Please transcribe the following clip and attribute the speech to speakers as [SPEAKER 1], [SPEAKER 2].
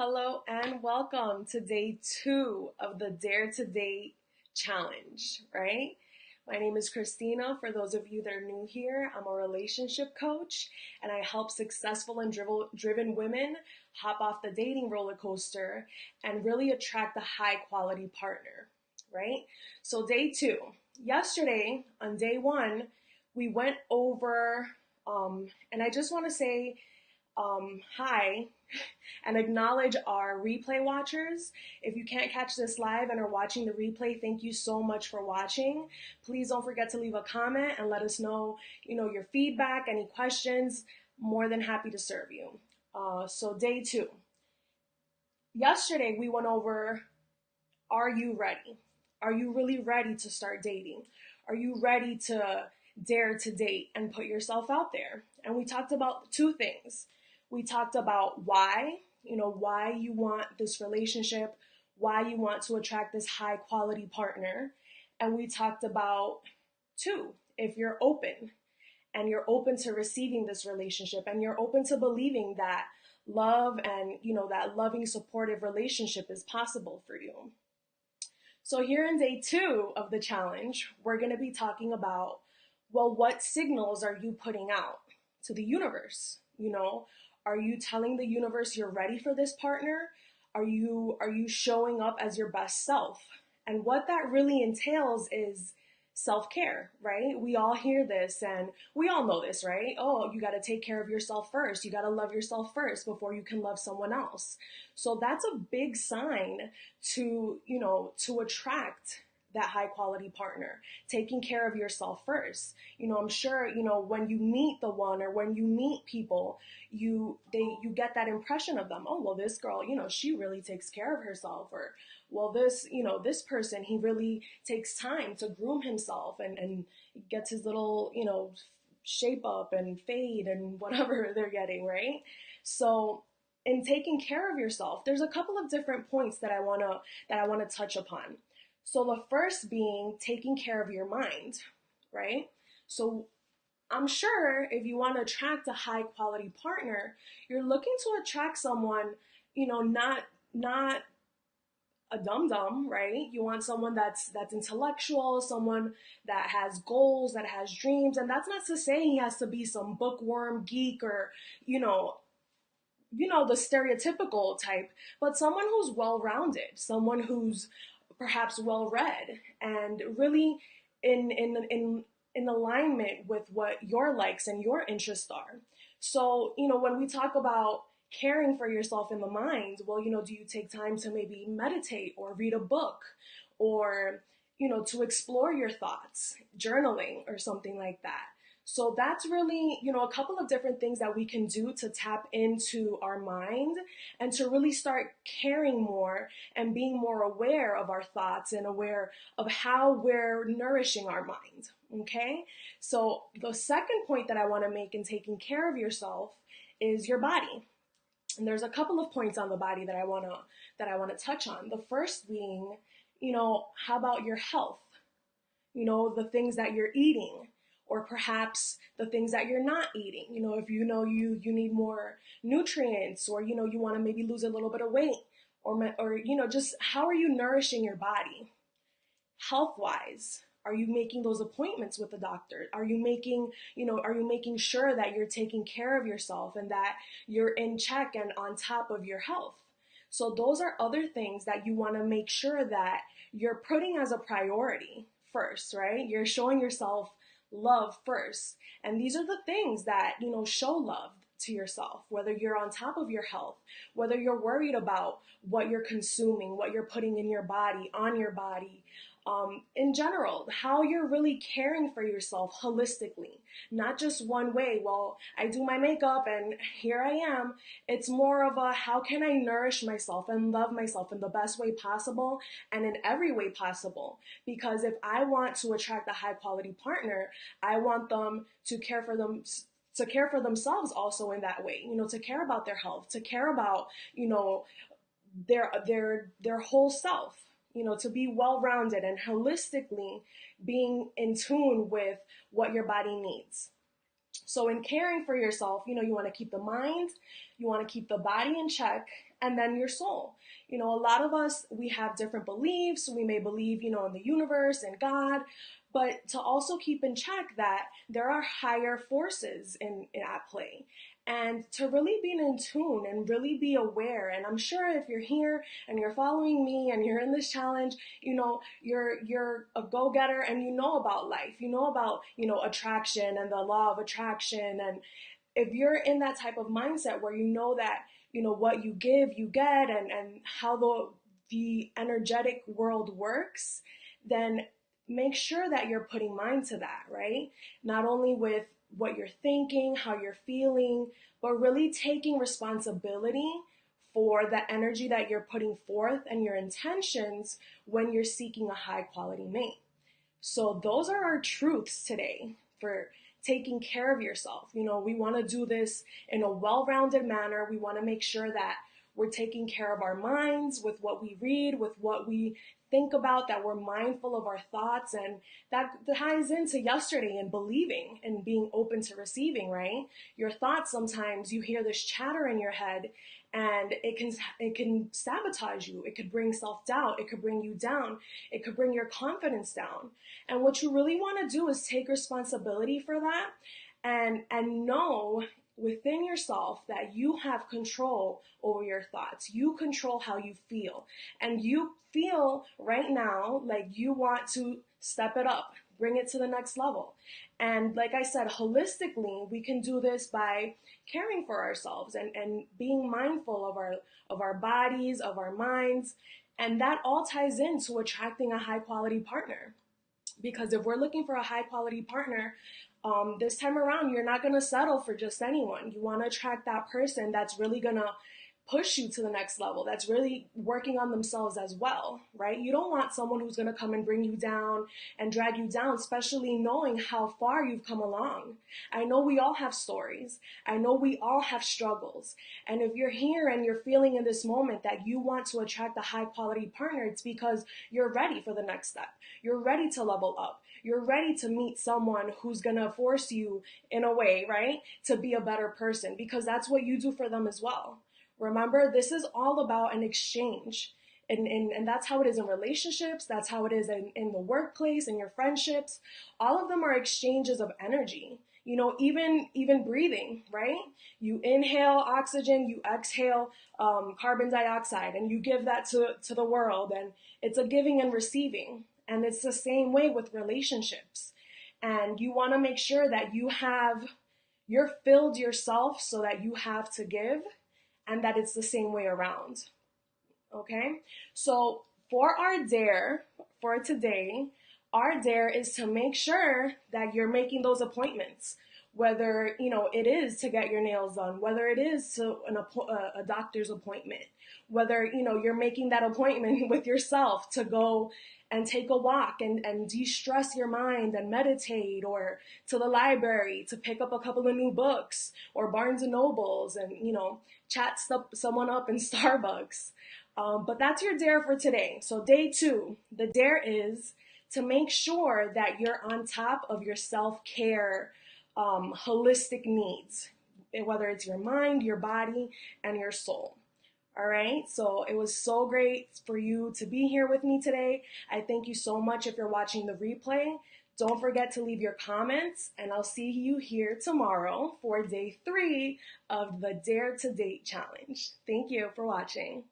[SPEAKER 1] Hello and welcome to day 2 of the Dare to Date challenge, right? My name is Christina. For those of you that are new here, I'm a relationship coach and I help successful and driven women hop off the dating roller coaster and really attract a high quality partner, right? So, day 2. Yesterday, on day 1, we went over, and I just want to say hi and acknowledge our replay watchers. If you can't catch this live and are watching the replay, thank you so much for watching. Please don't forget to leave a comment and let us know, your feedback, any questions. More than happy to serve you. So day 2. Yesterday we went over, are you ready? Are you really ready to start dating? Are you ready to dare to date and put yourself out there? And we talked about two things. We talked about why you want this relationship, why you want to attract this high quality partner. And we talked about two, if you're open and you're open to receiving this relationship and you're open to believing that love and, that loving, supportive relationship is possible for you. So here in day 2 of the challenge, we're going to be talking about, well, what signals are you putting out to the universe? Are you telling the universe you're ready for this partner? Are you showing up as your best self? And what that really entails is self-care, right? We all hear this and we all know this, right? Oh, you got to take care of yourself first. You got to love yourself first before you can love someone else. So that's a big sign to attract that high quality partner, taking care of yourself first. I'm sure, when you meet the one or when you meet people, you get that impression of them. Oh, well, this girl, she really takes care of herself. Or, well, this person, he really takes time to groom himself and gets his little, shape up and fade and whatever they're getting, right? So in taking care of yourself, there's a couple of different points that I want to touch upon. So the first being taking care of your mind, right? So I'm sure if you want to attract a high quality partner, you're looking to attract someone, not a dum-dum, right? You want someone that's intellectual, someone that has goals, that has dreams. And that's not to say he has to be some bookworm geek or, the stereotypical type, but someone who's well-rounded, someone who's perhaps well-read and really in alignment with what your likes and your interests are. So, when we talk about caring for yourself in the mind, well, do you take time to maybe meditate or read a book or, to explore your thoughts, journaling or something like that? So that's really, a couple of different things that we can do to tap into our mind and to really start caring more and being more aware of our thoughts and aware of how we're nourishing our mind. Okay? So the second point that I want to make in taking care of yourself is your body. And there's a couple of points on the body that I want to touch on. The first being, how about your health? The things that you're eating, or perhaps the things that you're not eating. If you need more nutrients, or you want to maybe lose a little bit of weight, or just how are you nourishing your body health wise? Are you making those appointments with the doctor? Are you making sure that you're taking care of yourself and that you're in check and on top of your health? So those are other things that you want to make sure that you're putting as a priority first, right? You're showing yourself love first. And these are the things that, show love to yourself, whether you're on top of your health, whether you're worried about what you're consuming, what you're putting in your body, on your body, in general, how you're really caring for yourself holistically, not just one way. Well, I do my makeup and here I am. It's more of a, how can I nourish myself and love myself in the best way possible and in every way possible? Because if I want to attract a high quality partner, I want them to care for themselves also in that way, to care about their health, to care about, their whole self, to be well-rounded and holistically being in tune with what your body needs. So in caring for yourself, you want to keep the mind, you want to keep the body in check, and then your soul. A lot of us, we have different beliefs. We may believe, in the universe and God, but to also keep in check that there are higher forces at play, and to really be in tune and really be aware. And I'm sure if you're here and you're following me and you're in this challenge, you're a go-getter and you know about life, you know about, attraction and the law of attraction. And if you're in that type of mindset where you know that, what you give, you get, and how the energetic world works, then make sure that you're putting mind to that, right? Not only with what you're thinking, how you're feeling, but really taking responsibility for the energy that you're putting forth and your intentions when you're seeking a high quality mate. So those are our truths today for taking care of yourself. We want to do this in a well-rounded manner. We want to make sure that we're taking care of our minds with what we read, with what we think about, that we're mindful of our thoughts. And that ties into yesterday and believing and being open to receiving, right? Your thoughts, sometimes you hear this chatter in your head and it can sabotage you. It could bring self-doubt. It could bring you down. It could bring your confidence down. And what you really want to do is take responsibility for that and know within yourself that you have control over your thoughts. You control how you feel. And you feel right now like you want to step it up, bring it to the next level. And like I said, holistically, we can do this by caring for ourselves and being mindful of our bodies, of our minds. And that all ties into attracting a high quality partner. Because if we're looking for a high quality partner, this time around, you're not going to settle for just anyone. You want to attract that person that's really going to push you to the next level, that's really working on themselves as well, right? You don't want someone who's going to come and bring you down and drag you down, especially knowing how far you've come along. I know we all have stories. I know we all have struggles. And if you're here and you're feeling in this moment that you want to attract a high quality partner, it's because you're ready for the next step. You're ready to level up. You're ready to meet someone who's going to force you, in a way, right, to be a better person, because that's what you do for them as well. Remember, this is all about an exchange. And that's how it is in relationships. That's how it is in the workplace, in your friendships. All of them are exchanges of energy. Even breathing, right? You inhale oxygen, you exhale carbon dioxide, and you give that to the world. And it's a giving and receiving. And it's the same way with relationships. And you want to make sure that you're filled yourself so that you have to give, and that it's the same way around. Okay? So for our dare for today, our dare is to make sure that you're making those appointments. Whether, it is to get your nails done, whether it is to a doctor's appointment, whether, you're making that appointment with yourself to go and take a walk and de-stress your mind and meditate, or to the library to pick up a couple of new books, or Barnes and Nobles, and, chat someone up in Starbucks. But that's your dare for today. So day 2, the dare is to make sure that you're on top of your self-care, holistic needs, whether it's your mind, your body, and your soul. All right, so it was so great for you to be here with me today. I thank you so much if you're watching the replay. Don't forget to leave your comments, and I'll see you here tomorrow for day 3 of the Dare to Date challenge. Thank you for watching.